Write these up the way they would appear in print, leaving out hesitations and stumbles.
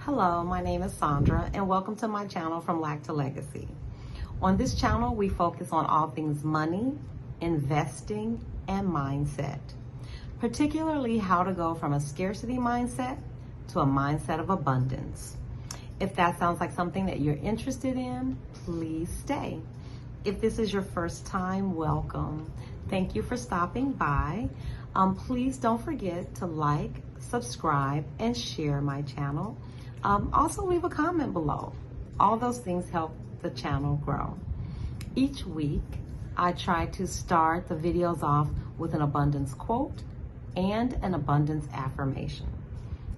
Hello, my name is Sandra and welcome to my channel From Lack to Legacy. On this channel, we focus on all things money, investing, and mindset, particularly how to go from a scarcity mindset to a mindset of abundance. If that sounds like something that you're interested in, please stay. If this is your first time, welcome. Thank you for stopping by. Please don't forget to like, subscribe, and share my channel. Also leave a comment below. All those things help the channel grow. Each week, I try to start the videos off with an abundance quote and an abundance affirmation.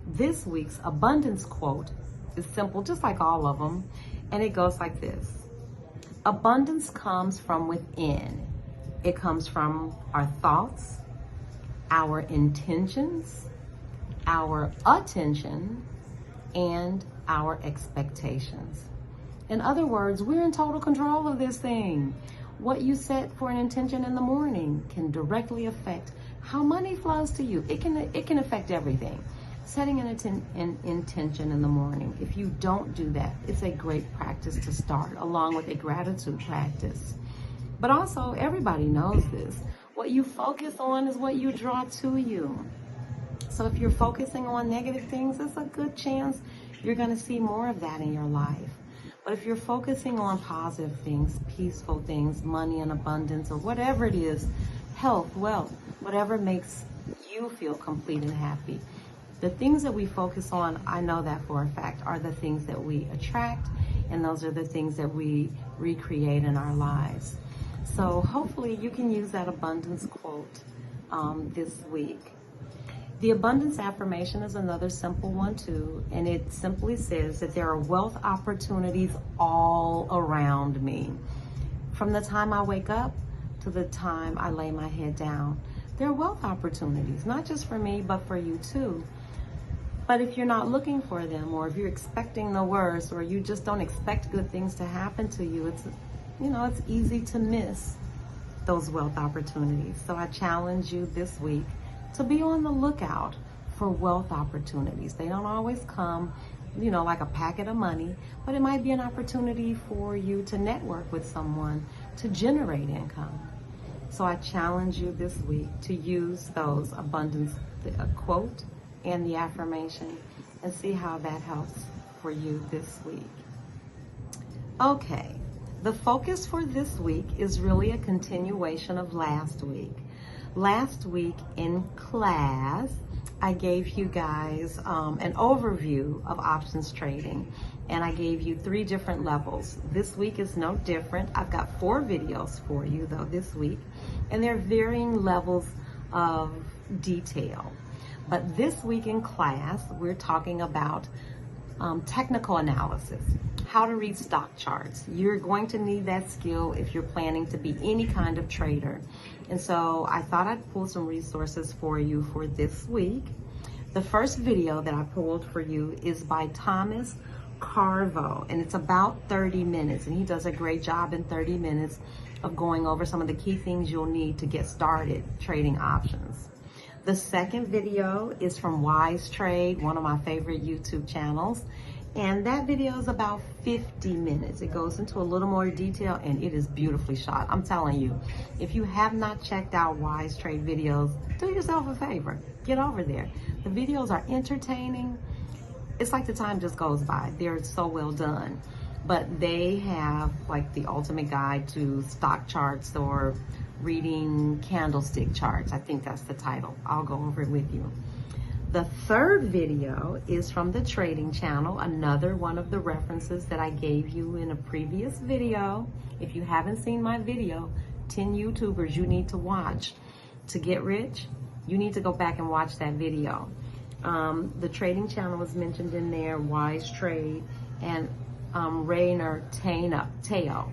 This week's abundance quote is simple, just like all of them, and it goes like this. Abundance comes from within. It comes from our thoughts, our intentions, our attention, and our expectations. In other words, we're in total control of this thing. What you set for an intention in the morning can directly affect how money flows to you. It can affect everything. Setting an intention in the morning. If you don't do that, it's a great practice to start, along with a gratitude practice. But also, everybody knows this. What you focus on is what you draw to you. So if you're focusing on negative things, there's a good chance you're going to see more of that in your life. But if you're focusing on positive things, peaceful things, money and abundance, or whatever it is, health, wealth, whatever makes you feel complete and happy, the things that we focus on, I know that for a fact, are the things that we attract, and those are the things that we recreate in our lives. So hopefully you can use that abundance quote this week. The abundance affirmation is another simple one too, and it simply says that there are wealth opportunities all around me. From the time I wake up to the time I lay my head down, there are wealth opportunities, not just for me, but for you too. But if you're not looking for them, or if you're expecting the worst, or you just don't expect good things to happen to you, it's easy to miss those wealth opportunities. So I challenge you this week to be on the lookout for wealth opportunities. They don't always come, like a packet of money, but it might be an opportunity for you to network with someone to generate income. So I challenge you this week to use those abundance quote and the affirmation and see how that helps for you this week. Okay, the focus for this week is really a continuation of last week. Last week in class, I gave you guys an overview of options trading, and I gave you 3 different levels. This week is no different. I've got 4 videos for you though this week, and they're varying levels of detail. But this week in class, we're talking about technical analysis, how to read stock charts. You're going to need that skill if you're planning to be any kind of trader. And so I thought I'd pull some resources for you for this week. The first video that I pulled for you is by Thomas Carvo, and it's about 30 minutes, and he does a great job in 30 minutes of going over some of the key things you'll need to get started trading options. The second video is from Wise Trade, one of my favorite YouTube channels. And that video is about 50 minutes. It goes into a little more detail, and it is beautifully shot. I'm telling you, if you have not checked out Wise Trade videos, do yourself a favor. Get over there. The videos are entertaining. It's like the time just goes by. They're so well done. But they have like the ultimate guide to stock charts or reading candlestick charts. I think that's the title. I'll go over it with you. The third video is from the Trading Channel, another one of the references that I gave you in a previous video. If you haven't seen my video, 10 YouTubers you need to watch to get rich, you need to go back and watch that video. The Trading Channel is mentioned in there, Wise Trade, and Rainer Teo.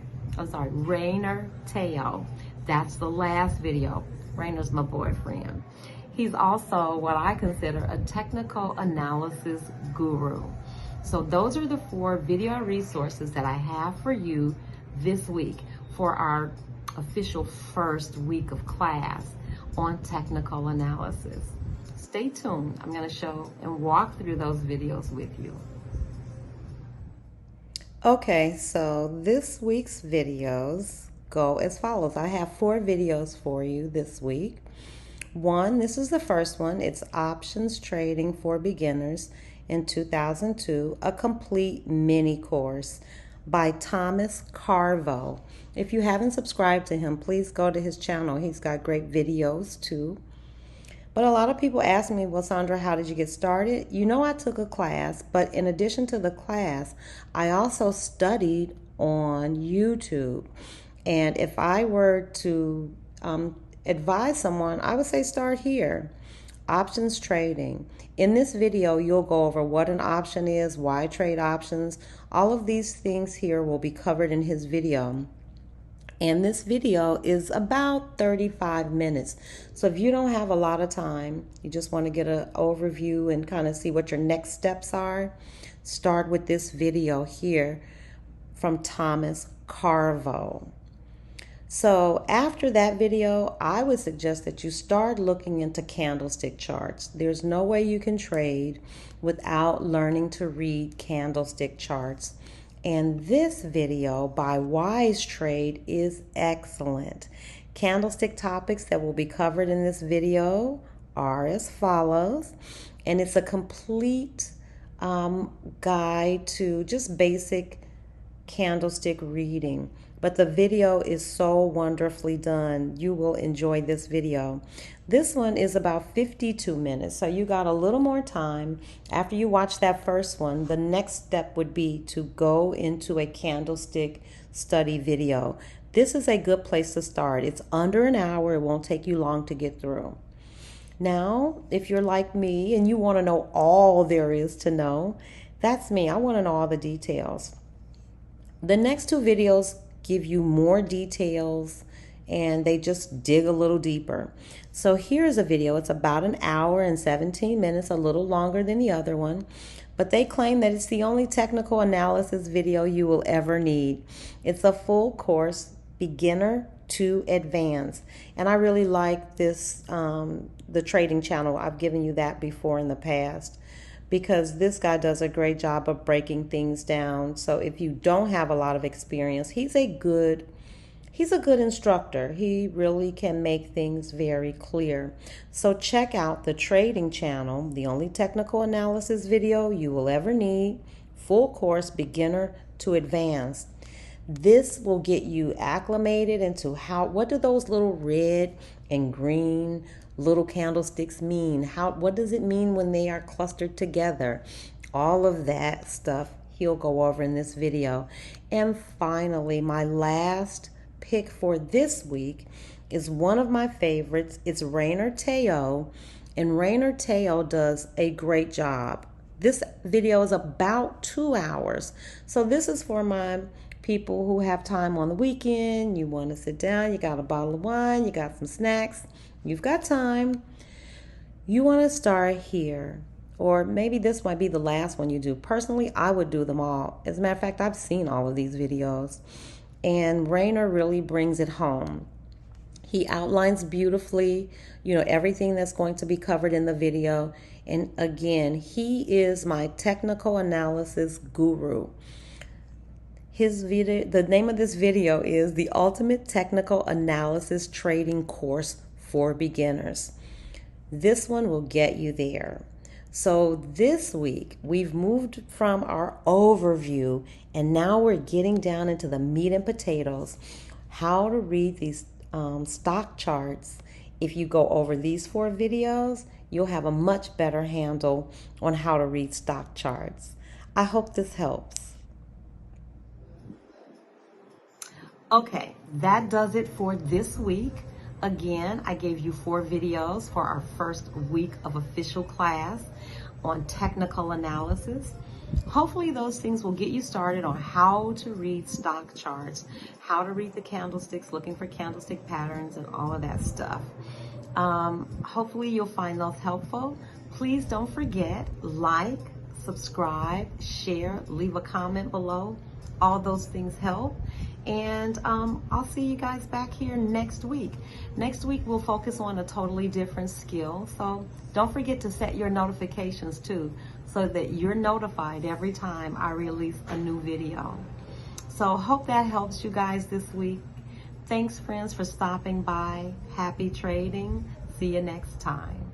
That's the last video. Rainer's my boyfriend. He's also what I consider a technical analysis guru. So those are the 4 video resources that I have for you this week for our official first week of class on technical analysis. Stay tuned. I'm going to show and walk through those videos with you. Okay, so this week's videos go as follows. I have 4 videos for you this week. One, this is the first one. It's Options Trading for Beginners in 2002, a complete mini course by Thomas Carvo. If you haven't subscribed to him, please go to his channel. He's got great videos too. But a lot of people ask me, well, Sandra, how did you get started? You know, I took a class, but in addition to the class, I also studied on YouTube. And if I were to advise someone, I would say start here. Options trading. In this video, you'll go over what an option is, why trade options. All of these things here will be covered in his video. And this video is about 35 minutes. So if you don't have a lot of time, you just want to get an overview and kind of see what your next steps are, start with this video here from Thomas Carvo. So after that video, I would suggest that you start looking into candlestick charts. There's no way you can trade without learning to read candlestick charts. And this video by Wise Trade is excellent. Candlestick topics that will be covered in this video are as follows. And it's a complete guide to just basic candlestick reading. But the video is so wonderfully done. You will enjoy this video. This one is about 52 minutes, so you got a little more time. After you watch that first one, the next step would be to go into a candlestick study video. This is a good place to start. It's under an hour. It won't take you long to get through. Now, if you're like me and you want to know all there is to know, that's me. I want to know all the details. The next 2 videos give you more details and they just dig a little deeper. So here's a video. It's about an hour and 17 minutes, a little longer than the other one, but they claim that it's the only technical analysis video you will ever need. It's a full course, beginner to advanced. And I really like this, the trading channel. I've given you that before in the past, because this guy does a great job of breaking things down. So if you don't have a lot of experience, he's a good instructor. He really can make things very clear. So check out the trading channel, the only technical analysis video you will ever need, full course, beginner to advanced. This will get you acclimated into what do those little red and green little candlesticks mean? What does it mean when they are clustered together? All of that stuff he'll go over in this video. And finally, my last pick for this week is one of my favorites. It's Rainer Teo, and Rainer Teo does a great job. This video is about 2 hours. So this is for my people who have time on the weekend. You want to sit down, you got a bottle of wine, you got some snacks, you've got time. You want to start here, or maybe this might be the last one you do. Personally, I would do them all. As a matter of fact, I've seen all of these videos, and Rainer really brings it home. He outlines beautifully, everything that's going to be covered in the video. And again, he is my technical analysis guru. His video, the name of this video is The Ultimate Technical Analysis Trading Course for Beginners. This one will get you there. So this week, we've moved from our overview, and now we're getting down into the meat and potatoes, how to read these stock charts. If you go over these 4 videos, you'll have a much better handle on how to read stock charts. I hope this helps. Okay, that does it for this week. Again, I gave you 4 videos for our first week of official class on technical analysis. Hopefully those things will get you started on how to read stock charts, how to read the candlesticks, looking for candlestick patterns and all of that stuff. Hopefully you'll find those helpful. Please don't forget, like, subscribe, share, leave a comment below. All those things help. And I'll see you guys back here next week. Next week, we'll focus on a totally different skill. So don't forget to set your notifications too, so that you're notified every time I release a new video. So hope that helps you guys this week. Thanks, friends, for stopping by. Happy trading. See you next time.